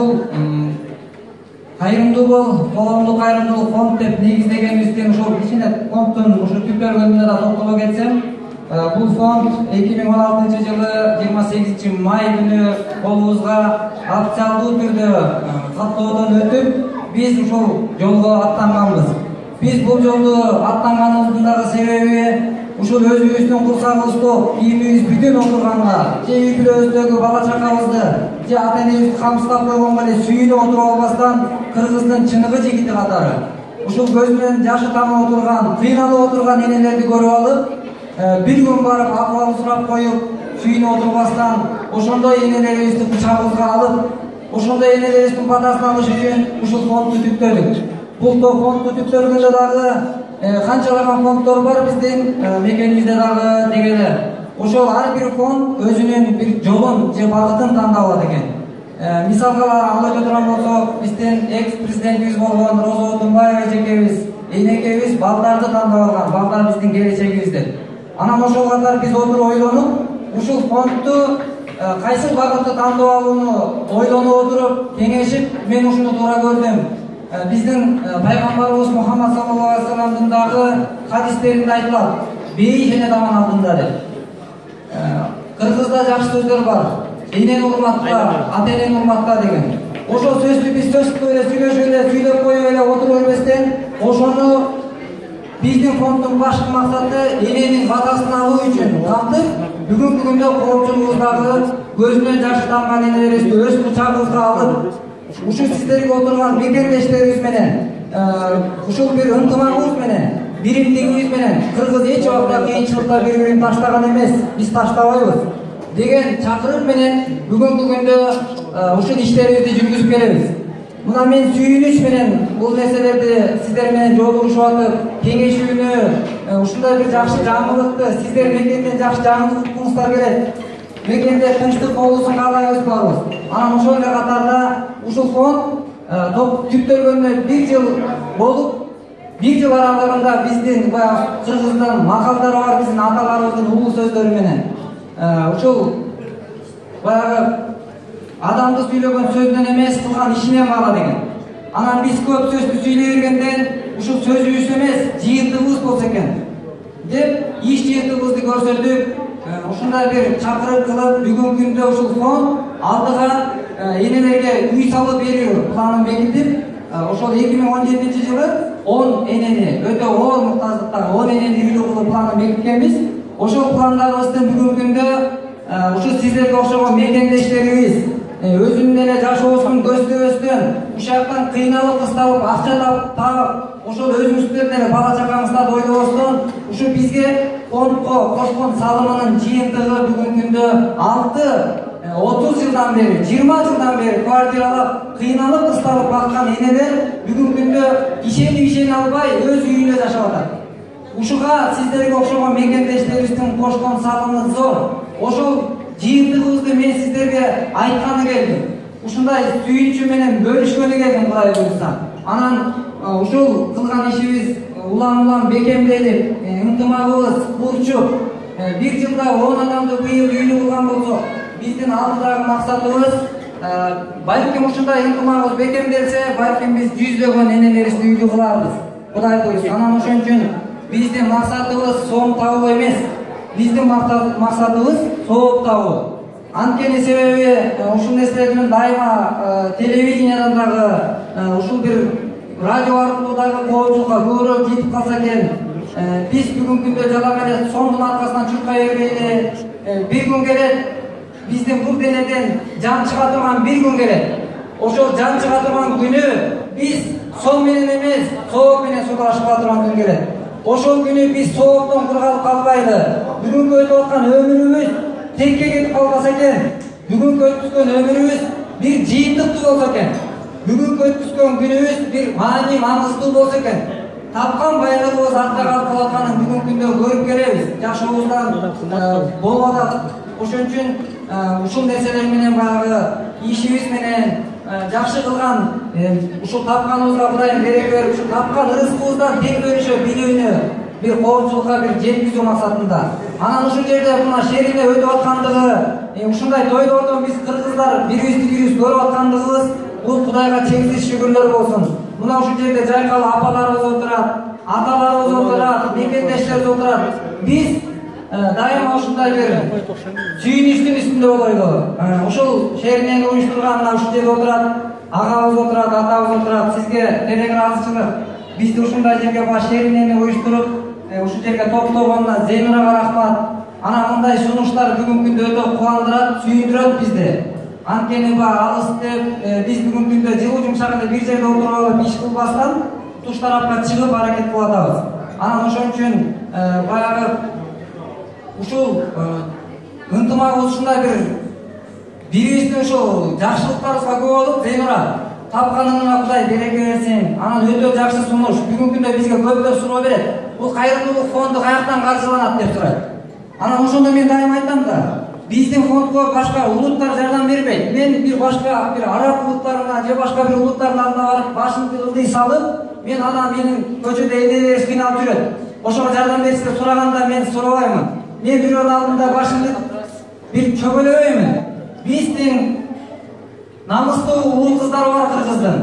ушул кайрымдуулук, коомдук кайрымдуулук фонд деп негиздегенибизден ошол кичине фонддун ушу түптөлгөнүнө да токтоло кетсем, бул фонд 2016 жылы 28 май күнү колубузга официалдуу түрдө каттоодон өтүп, биз ушул жолго аттанганбыз. Биз бул жолду аттанганыбыздын дагы себеби ушул өзүбүздүн курсагыбызда кийимибиз бүтүн отурганга, же үй бүлөбүздөгү бала чакабызды, же ата энебизди камсыздап койгонго эле сүйүнүп отуруп албастан, кыргыздын чыныгы жигити катары ушул көзүнөн жашы тамып отурган, кыйналып отурган энелерди көрүп алып, бир күн барып акыбал сурап коюп, сүйүнүп отурбастан, ошондой энелерибизди кучагыбызга алып, ошондой энелерибиздин батасын алыш үчүн ушул фондду түптөдүк. Бул фондду түптөлгөндө дагы канчалаган фонддор бар биздин мекенибизде дагы дегеле. Ошол ар бир фонд өзүнүн бир жолун же багытын тандап алат экен. Мисалга ала өтө болсок, биздин экс-президентибиз болгон Роза Отунбаева эжекебиз, энекебиз балдарды тандап алган, балдар биздин келечегибиз деп. Анан ошол катары биз отуруп ойлонуп, ушул фондду кайсы багытты тандап алууну ойлонуп отуруп, кеңешип, мен ушуну туура көрдүм. Биздин пайгамбарыбыз Мухаммад саллаллаху алейхи вассаламдын дагы хадистеринде айтылат, бей және таман алдында деп. Кыргызда жакшы сөздөр бар. Энени урматта, ата энени урматта деген. Ошол сөздү биз сөзсүз эле сүйлөп коюп эле отура бербестен, ошону биздин фонддун башкы максаты эненин батасын алуу үчүн камтып, бүгүнкү күндө коомчулугубуздагы көзүнөн жашы тамган энелерибизди өз кучагыбызга алып, ушул сиздерге отурган мекендештерибиз менен, ушул бир ынтымагыбыз менен, биримдигибиз менен, кыргыз эч убакта кыйынчылыкта бири-бирин таштаган эмес, биз таштабайбыз деген чакырык менен бүгүнкү күндө ушул иштерибизди жүргүзүп келебиз. Мына мен сүйүнүч менен бул нерселерди сиздер менен жолугушуп атып, кеңешүүнү, ушундай бир жакшы жаңылыкты, сиздер мекенден жакшы жаңылык уткуңуздар келет. Мекенде тынчтык болуусун каалайбыз барбыз. Анан ошол эле катарда ушул фонд түптөлгөнүнө 1 жыл болуп, 1 жыл аралыгында биздин Кыргыздан макалдар бар, биздин аталарыбыздын улуу сөздөрү менен. Ушул баягы адамды сүйлөгөн сөздөн эмес, кылган ишинен бала деген. Анан биз көп сөздү сүйлөй бергенден ушул сөзүбүз эмес, жыйынтыгыбыз болсо экен деп, иш жыйынтыгыбызды көрсөтүп, ушундай бир чакырык кылып, бүгүнкү күндө ушул фонд алдыга энелерге үй салып берүү планын бекитип, ошол 2017 жылы 10 энени, өтө оор муктаждыктагы 10 энени үйлүү кылуу планын бекиткенбиз. Ошол пландарыбыздын бүгүнкү күндө ушул сиздерге окшогон мекендештерибиз өзүнүн эле жашоосун көздөбөстөн, ушактан кыйналып, кысталып, акча таап, ошол өзүбүздүн эле бала чакаңызды ойлобостон, ушу бизге фондко кошкон салымынын жыйынтыгы бүгүнкү күндө 30 жылдан бери, 20 жылдан бери квартиралап, кыйналып, кысталып баккан энелер бүгүнкү күндө ишенип албай өз үйүндө жашап атат. Ушуга сиздерге окшогон мекендештерибиздин кошкон салымы зор. Ошол жыйынтыгыбызды мен сиздерге айтканы келдим. Ушундай сүйүнчү менен бөлүшкөнү келдим, Кудай буйрса. Анан ушул кылган ишибиз улам бекемделип, ынтымагыбыз курчуп, 1 жылда 10 адамды быйыл үйлүү кылган болсок, биздин алдыдагы максатыбыз балким ушундай ынтымагыбыз бекемделсе, балким биз жүздөгөн энелерибизди үйлүү кыларбыз. Кудай буйрса. Анан ошон үчүн биздин максатыбыз сом табуу эмес. Биздин максатыбыз сооп табуу. Анткени себеби ушул нерселердин дайыма телевидениядан дагы, ушул бир радио аркылуу дагы коомчулукка көбүрөөк жетип калса экен. Биз бүгүнкү күндө жалаң эле сомдун аркасынан чуркай бербейли. Бир күн келет, биздин бул денеден жан чыга турган бир күн келет. Ошол жан чыга турган күнү биз сом менен эмес, сооп менен суудашып турган күн келет. Ошол күнү биз сооптон кургалып калбайлы. Бүгүнкү өтүп аткан өмүрүбүз текке кетип калбаса экен. Бүгүнкү өткүзгөн өмүрүбүз бир жыйынтыктуу болсо экен. Бүгүнкү өткүзгөн күнүбүз бир маңыздуу болсо экен. Тапкан байлыгыбыз артта калып калатканын бүгүнкү күндө көрүп келебиз. Жашообуздан болуп атат. Ошон үчүн ушул нерселер менен баягы ишибиз менен жакшы кылган ушул тапканыбызга Кудайым береке берип, ушул тапкан рызкыбыздан тең бөлүшө билүүнү бир коомчулукка бир жеткизүү максатында. Анан ушул жерде мына шерине өтүп аткандыгы, ушундай тойлордон биз кыргыздар бирибизди бирибиз көрүп аткандыгыбыз Бул Кудайга чексиз шүгүрлөр болсун. Мына ушул жерде жайкалуу апаларыбыз отурат, аталарыбыз отурат, мекендештерибиз отурат. Биз дайыма ушундай бир сүйүнүчтүн үстүндө болойлу. Ушул шеринени уюштурган мына ушул жерде отурат, агабыз отурат, атабыз отурат. Сизге терең ыраазычылык. Бизди ушундай жерге баш шеринени уюштуруп, ушул жерге топтогонуна Зейнурага рахмат. Ана мындай сунуштар бүгүнкү күндө өтө кубандырат, сүйүндүрөт бизди. Анткени алыс деп биз бүгүнкү күндө жылуу жумшак эле бир жерде отуруп алып иш кылбастан туш тарапка чыгып аракет кылып атабыз. Анан ошон үчүн баягы ушул ынтымагыбыз ушундай бирибиздин ушул жакшылыктарыбызга күбө болуп, Зейнура тапканыңа Кудай береке берсин. Анан өтө жакшы сунуш. Бүгүнкү күндө бизге көптөп суроо берет. Бул кайрымдуулук фонду каяктан каржыланат деп сурайт. Анан ошондо мен дайыма айтам да, биздин фондго башка улуттар жардам бербейт. Мен бир башка бир араб улуттарына же башка бир улуттардын алдына барып башымды ылдый салып, мен анан менин көчөдө энелерибиз кыйналып жүрөт. Ошого жардам беришти сураганда мен сурабаймын. Мен бирөөнүн алдында башымды бир чөбөлөбөймүн. Биздин намыстуу улуу кыздары бар Кыргыздын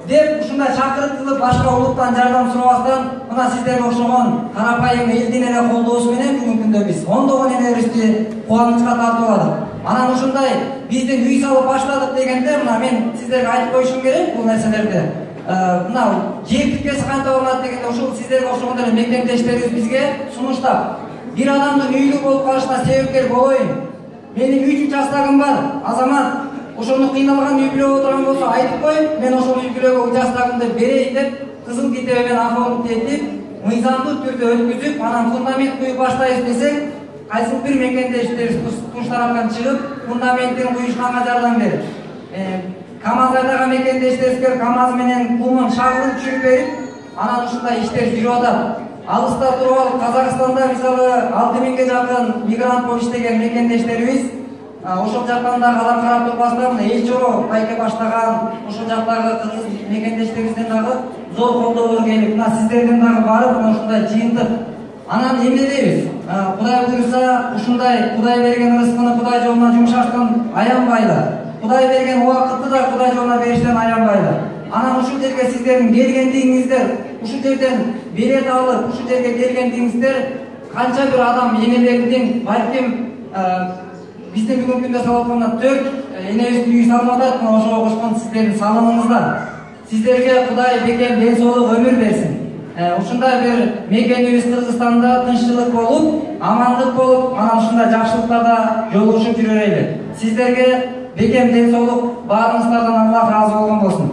деп ушундай чакырык кылып башка улуттан жардам сурабастан, мына сиздерге окшогон карапайым элдин эле колдоосу менен бүгүнкү күндө биз ондогон энелерибизди кубанычка тартып аладык. Анан ушундай биздин үй салып баштадык дегенде, мына мен сиздерге айтып коюшум керек бул нерселерди. Мына жер тиркеси кантип алынат дегенде, ушул сиздерге окшогон эле мектептештерибиз бизге сунуштап, бир адамдын үйлүү болуп калышына себепкер болоюн. Менин 3 участогум бар, азамат ошону кыйналган үй бүлө отурган болсо айтып кой, мен ошол үй бүлөгө участогумду берейин деп кызыл китеби менен оформить этип, мыйзамдуу түрдө өткүзүп, анан фундамент куюп баштайбыз десек, кайсы бир мекендештерибиз туш тараптан чыгып, фундаменттин куюшунга жардам берип, КАМАЗ айдаган мекендештерибизге КАМАЗ менен кумун шагылын түшүрүп берип, анан ушундай иштер жүрүп атат. Алыста туруп алып, Казакстанда мисалы 6000ге жакын мигрант болуп иштеген мекендештерибиз ошол жактан дагы алар карап турбастан эл чоо байке баштаган, ошол жактагы кыргыз мекендештерибизден дагы зор колдоолор келип, мына сиздерден дагы барып ушундай жыйынтык. Анан эмне дейбиз? Кудай буйруса, ушундай Кудай берген рызкыны Кудай жолуна жумшаштан аянбайлы. Кудай берген убакытты да Кудай жолуна бериштен аянбайлы. Анан ушул жерге сиздердин келгендигиңиздер, ушул жерден берет алып, ушул жерге келгендигиңиздер канча бир адам энелердин балким биздин бүгүнкү күндө салып аткан 4 энебиздин үйү салынып атат, ошого кошкон сиздердин салымыңыздар. Сиздерге Кудай бекем ден соолук өмүр берсин. Ушундай бир мекенибиз Кыргызстанда тынччылык болуп, амандык болуп, анан ушундай жакшылыктарда жолугушуп жүрө берели. Сиздерге бекем ден соолук, баарыңыздардан Аллах разы болгон болсун.